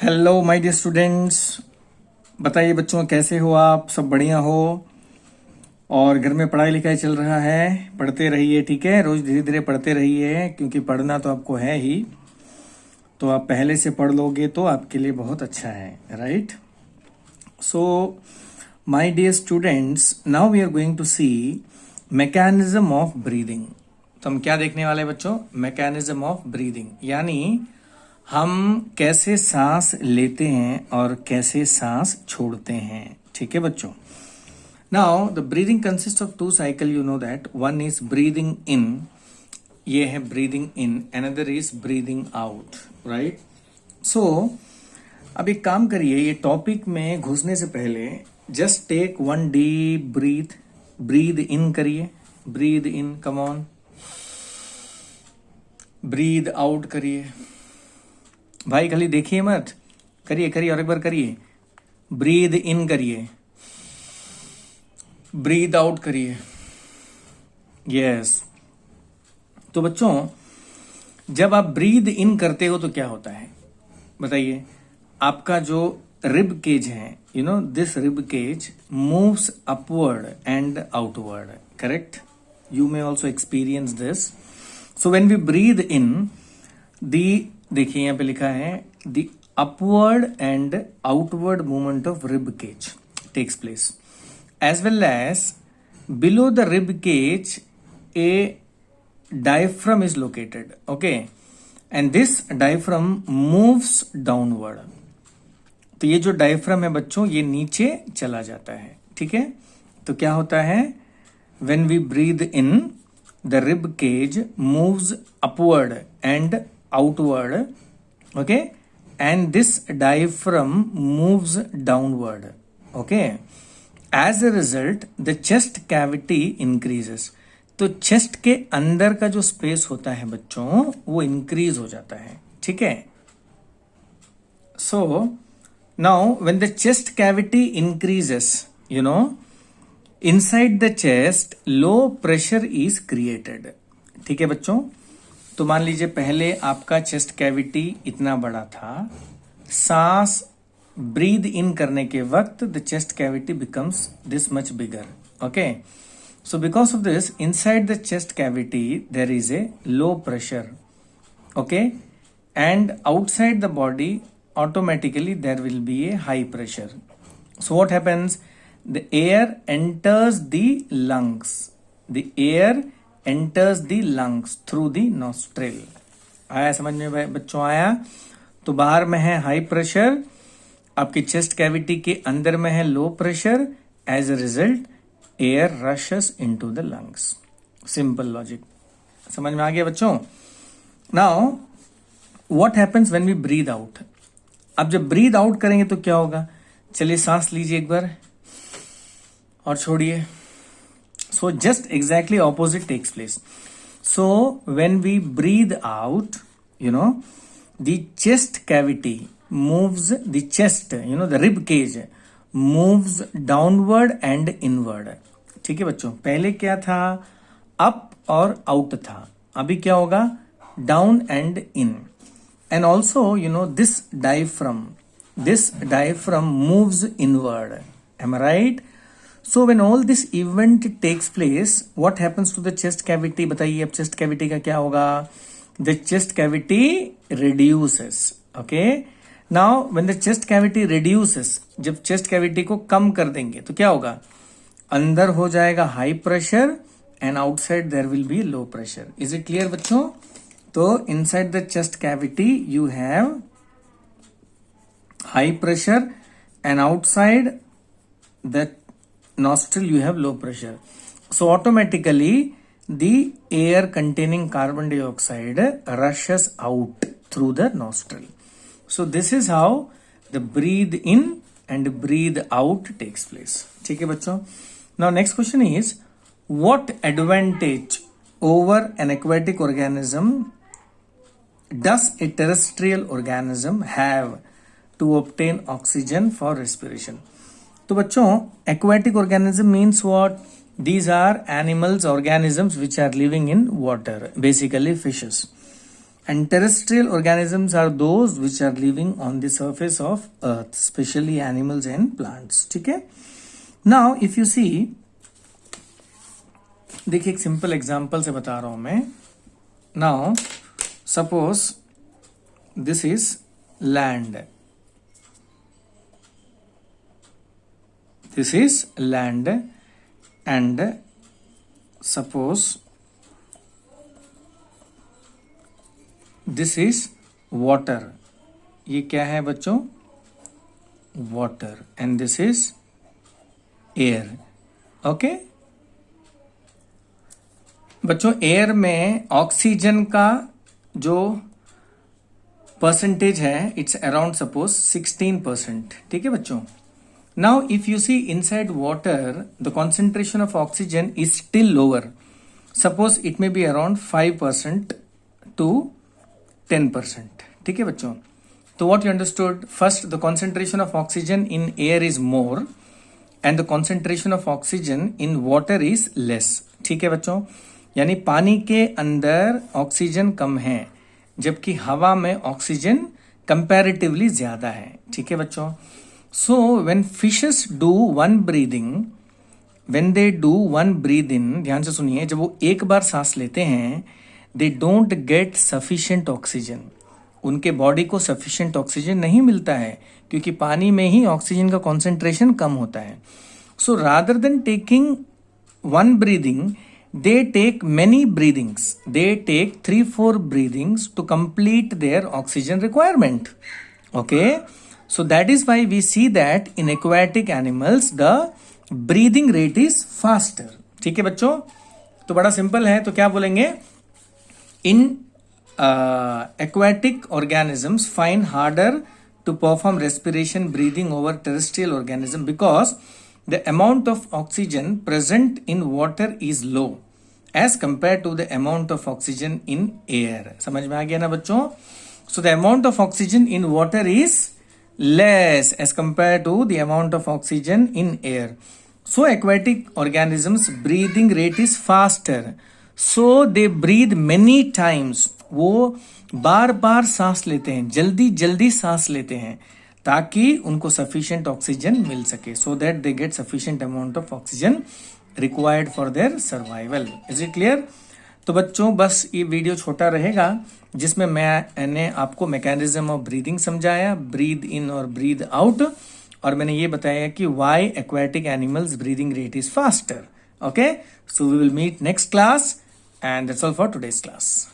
Hello my dear students. बताइए बच्चों, कैसे हो आप? सब बढ़िया हो? और घर में पढ़ाई लिखाई चल रहा है? पढ़ते रहिए, ठीक है? रोज धीरे धीरे पढ़ते रहिए, क्योंकि पढ़ना तो आपको है ही। तो आप पहले से पढ़ लोगे तो आपके लिए बहुत अच्छा है, right? So my dear students, now we are going to see mechanism of breathing. तो हम क्या देखने वाले हैं बच्चों? मैकेनिज्म ऑफ ब्रीदिंग, यानी हम कैसे सांस लेते हैं और कैसे सांस छोड़ते हैं, ठीक है बच्चों? Now the breathing consist of two cycle, you know that. One is breathing in, ये है breathing in, another is breathing out, right? So अब एक काम करिए, ये टॉपिक में घुसने से पहले just take one deep breath. Breathe in करिए, breathe in, come on. Breathe out करिए भाई, खाली देखिए मत, करिए करिए, और एक बार करिए। ब्रीद इन करिए, ब्रीद आउट करिए। यस। तो बच्चों, जब आप ब्रीद इन करते हो तो क्या होता है बताइए? आपका जो रिब केज है, you know this rib cage moves upward and outward, correct? You may also experience this. So when we breathe in, the, देखिए यहां पे लिखा है, the upward and outward movement of rib cage takes place, as well as below the rib cage a diaphragm is located, okay? And this diaphragm moves downward. तो ये जो diaphragm है बच्चों, ये नीचे चला जाता है, ठीक है? तो क्या होता है? When we breathe in, the rib cage moves upward and outward, okay, and this diaphragm moves downward, okay? As a result, the chest cavity increases. तो चेस्ट के अंदर का जो स्पेस होता है बच्चों, वो इंक्रीज हो जाता है, ठीक है? So now when the chest cavity increases, you know, inside the chest low pressure is created, ठीक है बच्चों? तो मान लीजिए पहले आपका चेस्ट कैविटी इतना बड़ा था, सांस ब्रीद इन करने के वक्त the chest cavity becomes this much bigger, okay? So because of this, inside the chest cavity there is a low pressure, okay? And outside the body automatically there will be a high pressure. So what happens? The air enters the lungs, the air enters the lungs through the nostril. आया समझ में बच्चों? आया? तो बाहर में है high pressure, आपकी चेस्ट कैविटी के अंदर में है low pressure, as a result air rushes into the lungs. Simple logic, समझ में आ गया बच्चों? Now what happens when we breathe out? अब जब ब्रीद आउट करेंगे तो क्या होगा? चलिए सांस लीजिए एक बार और छोड़िए. So just exactly opposite takes place. So when we breathe out, you know, the chest cavity moves, the chest, you know, the rib cage moves downward and inward. ठीक है बच्चों? पहले क्या था? अप और आउट था. अभी क्या होगा? Down and in. And also, you know, this diaphragm moves inward. Am I right? So when all this event takes place, what happens to the chest cavity? बताइए अब chest cavity का क्या होगा? The chest cavity reduces, okay? Now when the chest cavity reduces, जब chest cavity को कम कर देंगे तो क्या होगा? अंदर हो जाएगा high pressure and outside there will be low pressure. Is it clear बच्चों? तो inside the chest cavity you have high pressure and outside the nostril you have low pressure. So automatically the air containing carbon dioxide rushes out through the nostril. So this is how the breathe in and breathe out takes place. ठीक है बच्चों? Now next question is, what advantage over an aquatic organism does a terrestrial organism have to obtain oxygen for respiration? तो बच्चों, aquatic organism means what? These are animals, organisms which are living in water, basically fishes. and terrestrial organisms are those which are living on the surface of earth, especially animals and plants. ठीक है. Now if you see, देखिए एक simple example से बता रहा हूं मैं. Now suppose this is land. This is land and suppose this is water. ये क्या है बच्चों? Water. And this is air. Okay? बच्चों एयर में ऑक्सीजन का जो परसेंटेज है इट्स अराउंड सपोज 16%. ठीक है बच्चों. Now if you see inside water the concentration of oxygen is still lower. Suppose it may be around 5% to 10%. ठीक है बच्चों. तो what you understood? First the concentration of oxygen in air is more and the concentration of oxygen in water is less. ठीक है बच्चों. यानी पानी के अंदर ऑक्सीजन कम है जबकि हवा में ऑक्सीजन कंपैरेटिवली ज्यादा है. ठीक है बच्चों. So when fishes do one breathing, when they do one breathe in, ध्यान से सुनिए, जब वो एक बार सांस लेते हैं they don't get sufficient oxygen. उनके बॉडी को सफिशिएंट ऑक्सीजन नहीं मिलता है क्योंकि पानी में ही ऑक्सीजन का कॉन्सेंट्रेशन कम होता है. So rather than taking one breathing they take many breathings. They take 3-4 breathings to complete their oxygen requirement. Okay, so that is why we see that in aquatic animals the breathing rate is faster. ठीक है बच्चों. तो बड़ा simple है. तो क्या बोलेंगे? In aquatic organisms find harder to perform respiration breathing over terrestrial organism because the amount of oxygen present in water is low as compared to the amount of oxygen in air. समझ में आ गया ना बच्चों? So the amount of oxygen in water is less as compared to the amount of oxygen in air. So aquatic organisms breathing rate is faster. So they breathe many times. वो बार बार सांस लेते हैं, जल्दी जल्दी सांस लेते हैं ताकि उनको सफिशिएंट ऑक्सीजन मिल सके. So that they get sufficient amount of oxygen required for their survival. Is it clear? तो बच्चों बस ये वीडियो छोटा रहेगा जिसमें मैंने आपको मैकेनिज्म ऑफ ब्रीदिंग समझाया, ब्रीद इन और ब्रीद आउट, और मैंने ये बताया कि why aquatic animals breathing rate is faster. Okay, so we will meet next class and that's all for today's class.